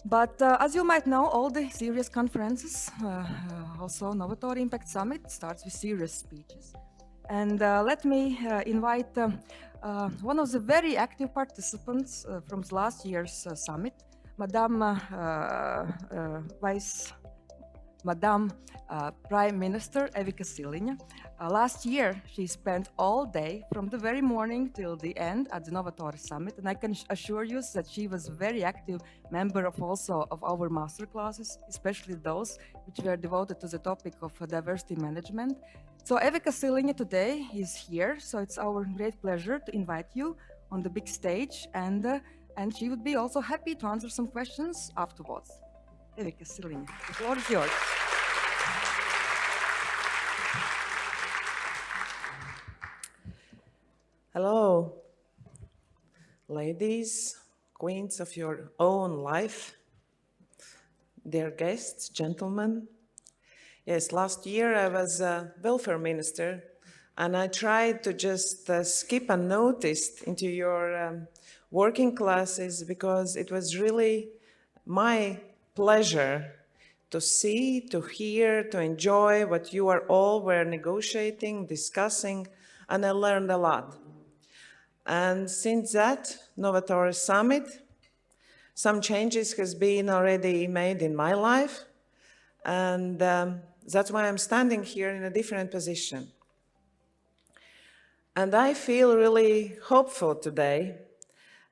But as you might know, all the serious conferences, also Novatore Impact Summit, starts with serious speeches. And let me invite one of the very active participants from last year's summit, Madame Prime Minister Evika Siliņa. Last year, she spent all day from the very morning till the end at the Novatore Summit, and I can assure you that she was a very active member of also of our master classes, especially those which were devoted to the topic of diversity management. So Evika Siliņa today is here, so it's our great pleasure to invite you on the big stage, and she would be also happy to answer some questions afterwards. Evika Siliņa, the floor is yours. Hello, ladies, queens of your own life, dear guests, gentlemen. Yes, last year I was a welfare minister, and I tried to just skip unnoticed into your working classes because it was really my pleasure to see, to hear, to enjoy what you are all were negotiating, discussing, and I learned a lot. And since that Novatore Summit, some changes has been already made in my life, and that's why I'm standing here in a different position. And I feel really hopeful today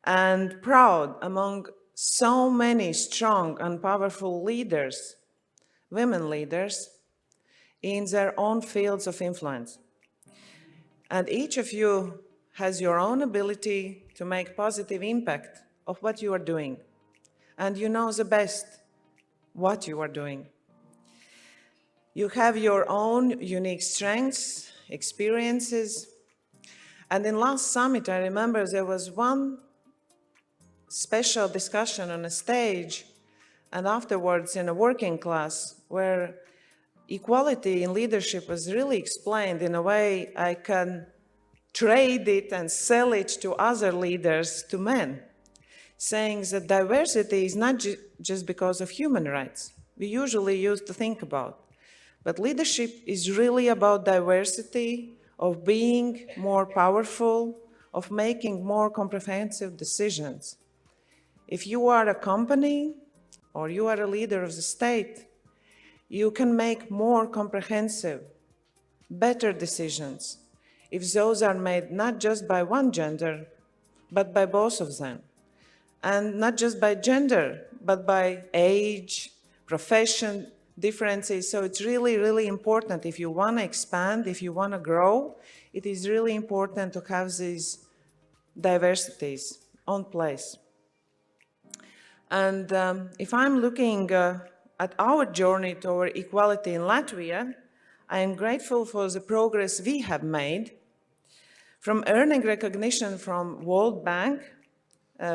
and proud among so many strong and powerful leaders, women leaders, in their own fields of influence. And each of you has your own ability to make positive impact of what you are doing. And you know the best what you are doing. You have your own unique strengths, experiences. And in last summit, I remember there was one special discussion on a stage and afterwards in a working class where equality in leadership was really explained in a way I can trade it and sell it to other leaders, to men, saying that diversity is not just because of human rights. We usually used to think about. But leadership is really about diversity, of being more powerful, of making more comprehensive decisions. If you are a company or you are a leader of the state, you can make more comprehensive, better decisions if those are made not just by one gender, but by both of them. And not just by gender, but by age, profession, differences. So it's really, really important if you want to expand, if you want to grow, it is really important to have these diversities on place. And if I'm looking at our journey toward equality in Latvia, I am grateful for the progress we have made, from earning recognition from World Bank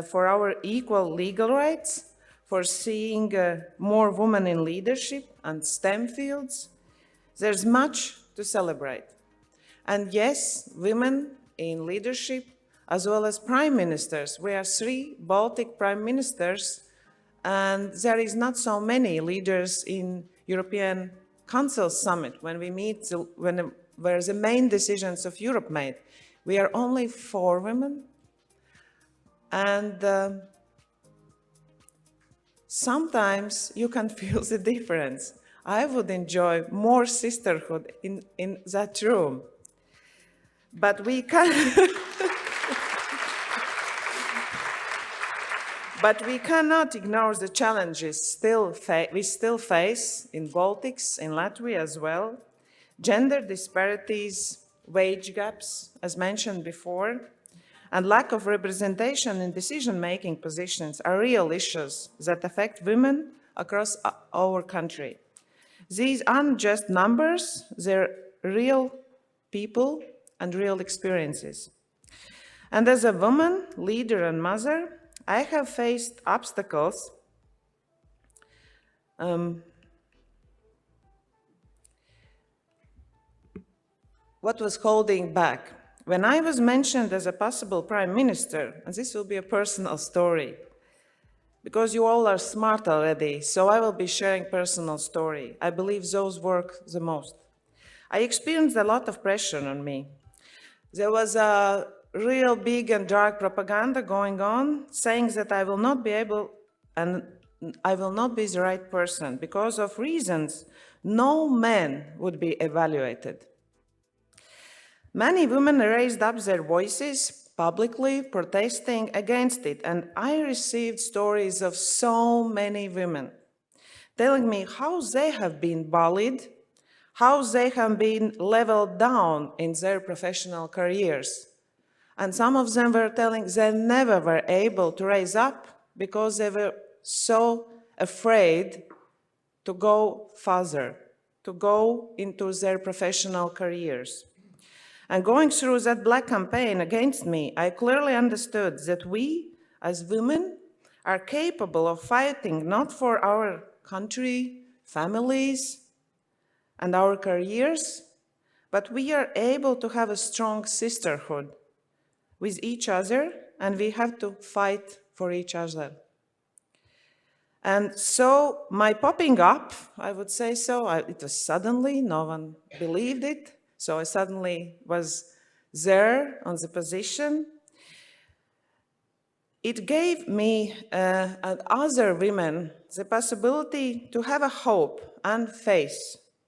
for our equal legal rights, for seeing more women in leadership and STEM fields. There's much to celebrate. And yes, women in leadership, as well as prime ministers. We are 3 Baltic prime ministers, and there is not so many leaders in European Council Summit when we meet, where the main decisions of Europe made. We are only 4 women, and sometimes you can feel the difference. I would enjoy more sisterhood in that room, but we can. But we cannot ignore the challenges we still face in Baltics, in Latvia as well. Gender disparities, wage gaps, as mentioned before, and lack of representation in decision-making positions are real issues that affect women across our country. These aren't just numbers, they're real people and real experiences. And as a woman, leader and mother, I have faced obstacles what was holding back? When I was mentioned as a possible prime minister, and this will be a personal story, because you all are smart already, so I will be sharing personal story. I believe those work the most. I experienced a lot of pressure on me. There was a real big and dark propaganda going on, saying that I will not be able and I will not be the right person because of reasons no man would be evaluated. Many women raised up their voices publicly, protesting against it, and I received stories of so many women telling me how they have been bullied, how they have been leveled down in their professional careers. And some of them were telling they never were able to raise up because they were so afraid to go further, to go into their professional careers. And going through that Black campaign against me, I clearly understood that we, as women, are capable of fighting not for our country, families, and our careers, but we are able to have a strong sisterhood with each other, and we have to fight for each other. And so my popping up, I would say so, it was suddenly, no one believed it. So I suddenly was there on the position. It gave me and other women the possibility to have a hope and faith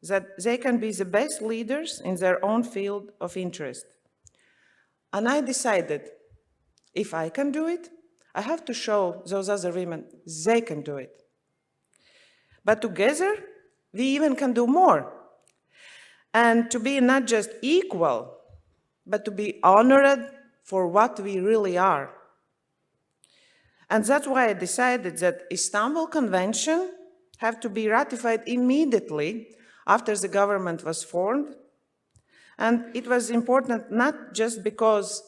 that they can be the best leaders in their own field of interest. And I decided, if I can do it, I have to show those other women they can do it. But together, we even can do more. And to be not just equal, but to be honored for what we really are. And that's why I decided that Istanbul Convention have to be ratified immediately after the government was formed. And it was important not just because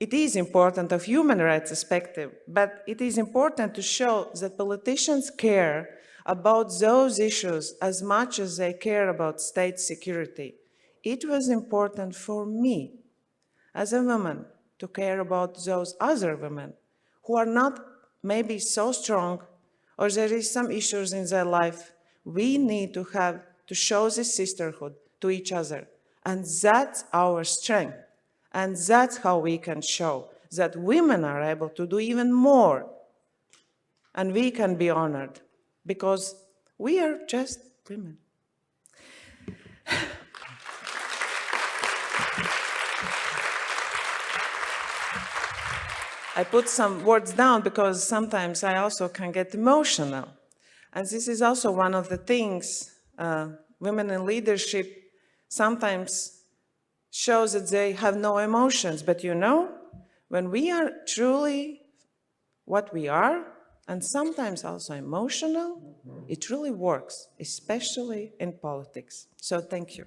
it is important of human rights perspective, but it is important to show that politicians care about those issues as much as they care about state security. It was important for me, as a woman, to care about those other women who are not maybe so strong, or there is some issues in their life. We need to have to show this sisterhood to each other. And that's our strength. And that's how we can show that women are able to do even more. And we can be honored because we are just women. I put some words down because sometimes I also can get emotional. And this is also one of the things women in leadership sometimes shows that they have no emotions. But you know, when we are truly what we are, and sometimes also emotional, it really works, especially in politics. So thank you.